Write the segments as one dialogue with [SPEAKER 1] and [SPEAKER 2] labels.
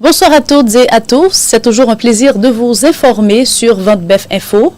[SPEAKER 1] Bonsoir à toutes et à tous. C'est toujours un plaisir de vous informer sur Ventebef Info.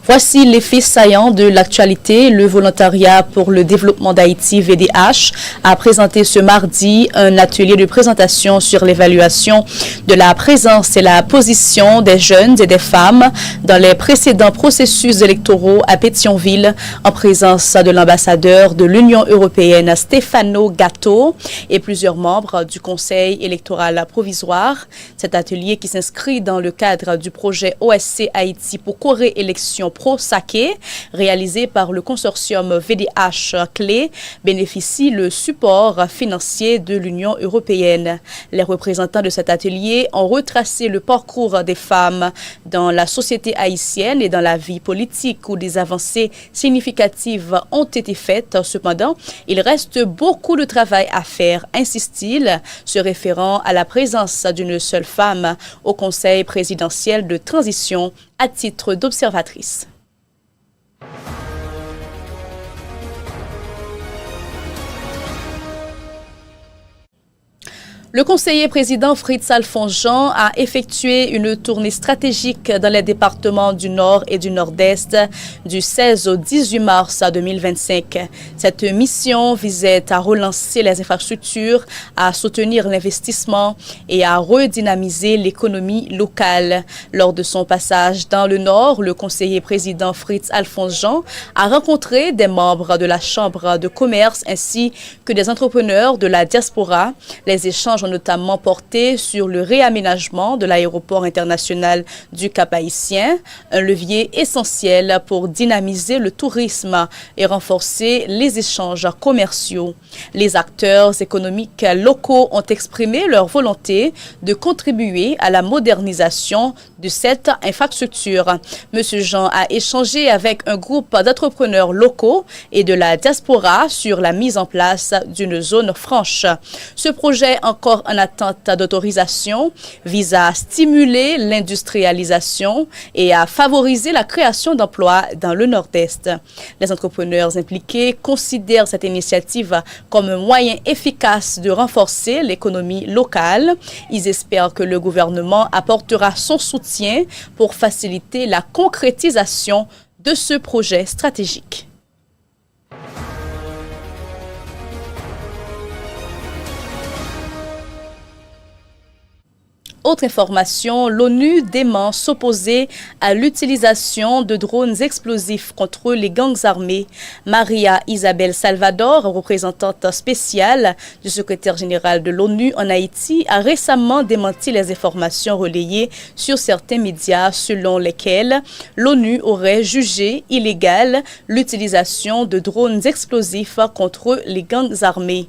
[SPEAKER 1] Voici les faits saillants de l'actualité. Le volontariat pour le développement d'Haïti, VDH, a présenté ce mardi un atelier de présentation sur l'évaluation de la présence et la position des jeunes et des femmes dans les précédents processus électoraux à Pétionville, en présence de l'ambassadeur de l'Union européenne, Stefano Gatto, et plusieurs membres du Conseil électoral provisoire. Cet atelier, qui s'inscrit dans le cadre du projet OSC Haïti pour co-réélection pro-Saké, réalisé par le consortium VDH Clé, bénéficie le support financier de l'Union européenne. Les représentants de cet atelier ont retracé le parcours des femmes dans la société haïtienne et dans la vie politique, où des avancées significatives ont été faites. Cependant, il reste beaucoup de travail à faire, insiste-t-il, se référant à la présence d'une seule femme au Conseil présidentiel de transition à titre d'observatrice. Le conseiller président Fritz Alphonse Jean a effectué une tournée stratégique dans les départements du Nord et du Nord-Est du 16 au 18 mars 2025. Cette mission visait à relancer les infrastructures, à soutenir l'investissement et à redynamiser l'économie locale. Lors de son passage dans le Nord, le conseiller président Fritz Alphonse Jean a rencontré des membres de la Chambre de commerce ainsi que des entrepreneurs de la diaspora. Les échanges ont notamment porté sur le réaménagement de l'aéroport international du Cap-Haïtien, un levier essentiel pour dynamiser le tourisme et renforcer les échanges commerciaux. Les acteurs économiques locaux ont exprimé leur volonté de contribuer à la modernisation de cette infrastructure. Monsieur Jean a échangé avec un groupe d'entrepreneurs locaux et de la diaspora sur la mise en place d'une zone franche. Ce projet, encore en attente d'autorisation, vise à stimuler l'industrialisation et à favoriser la création d'emplois dans le Nord-Est. Les entrepreneurs impliqués considèrent cette initiative comme un moyen efficace de renforcer l'économie locale. Ils espèrent que le gouvernement apportera son soutien pour faciliter la concrétisation de ce projet stratégique. Autre information, l'ONU dément s'opposer à l'utilisation de drones explosifs contre les gangs armés. Maria Isabel Salvador, représentante spéciale du secrétaire général de l'ONU en Haïti, a récemment démenti les informations relayées sur certains médias selon lesquelles l'ONU aurait jugé illégale l'utilisation de drones explosifs contre les gangs armés.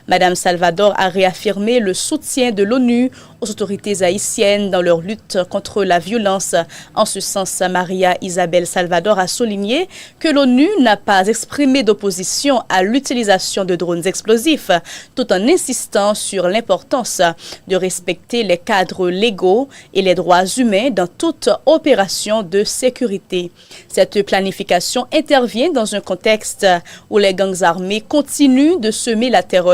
[SPEAKER 1] Madame Salvador a réaffirmé le soutien de l'ONU aux autorités haïtiennes dans leur lutte contre la violence. En ce sens, Maria Isabel Salvador a souligné que l'ONU n'a pas exprimé d'opposition à l'utilisation de drones explosifs, tout en insistant sur l'importance de respecter les cadres légaux et les droits humains dans toute opération de sécurité. Cette planification intervient dans un contexte où les gangs armés continuent de semer la terreur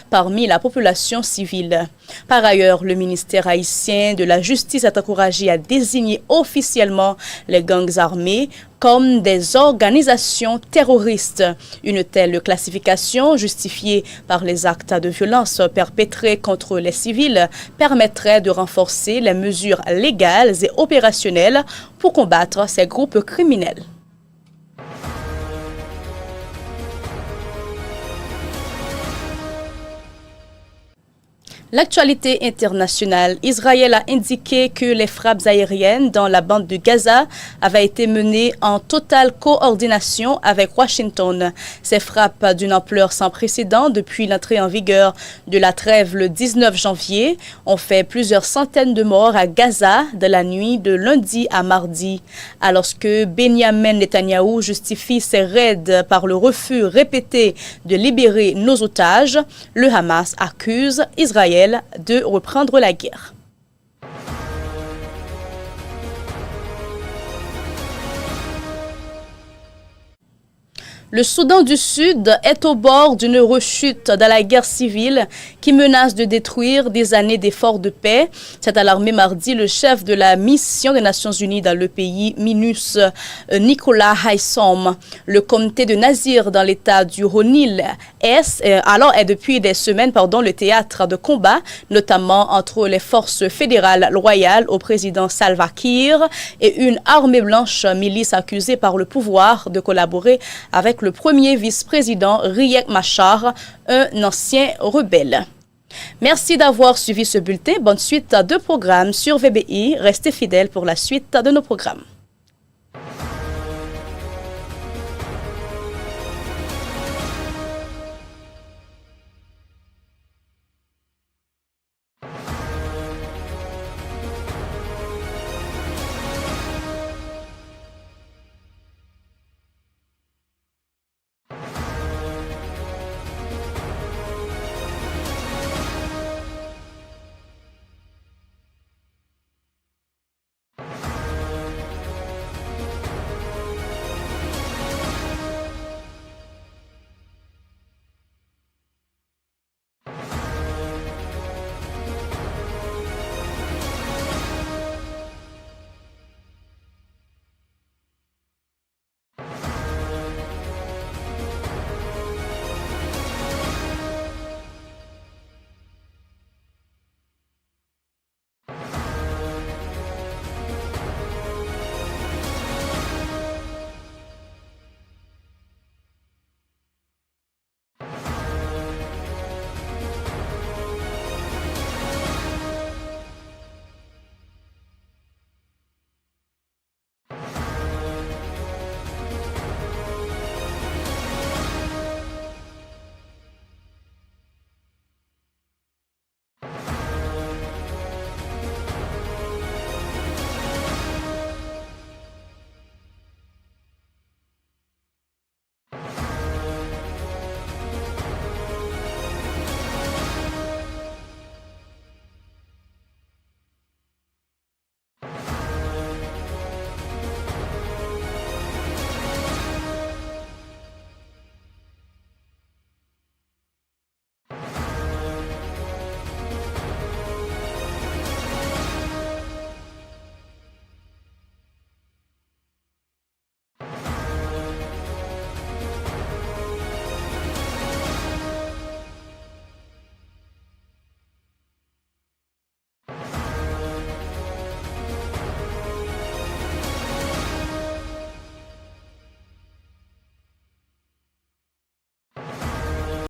[SPEAKER 1] parmi la population civile. Par ailleurs, le ministère haïtien de la Justice est encouragé à désigner officiellement les gangs armés comme des organisations terroristes. Une telle classification, justifiée par les actes de violence perpétrés contre les civils, permettrait de renforcer les mesures légales et opérationnelles pour combattre ces groupes criminels. L'actualité internationale, Israël a indiqué que les frappes aériennes dans la bande de Gaza avaient été menées en totale coordination avec Washington. Ces frappes d'une ampleur sans précédent depuis l'entrée en vigueur de la trêve le 19 janvier ont fait plusieurs centaines de morts à Gaza de la nuit de lundi à mardi. Alors que Benjamin Netanyahou justifie ses raids par le refus répété de libérer nos otages, le Hamas accuse Israël de reprendre la guerre. Le Soudan du Sud est au bord d'une rechute dans la guerre civile qui menace de détruire des années d'efforts de paix. C'est alarmé mardi le chef de la mission des Nations Unies dans le pays, MINUS, Nicolas Haysom. Le comité de Nazir dans l'état du Haut-Nil est depuis des semaines le théâtre de combat, notamment entre les forces fédérales loyales au président Salva Kiir et une armée blanche, milice accusée par le pouvoir de collaborer avec le premier vice-président Riek Machar, un ancien rebelle. Merci d'avoir suivi ce bulletin. Bonne suite de programmes sur VBI. Restez fidèles pour la suite de nos programmes.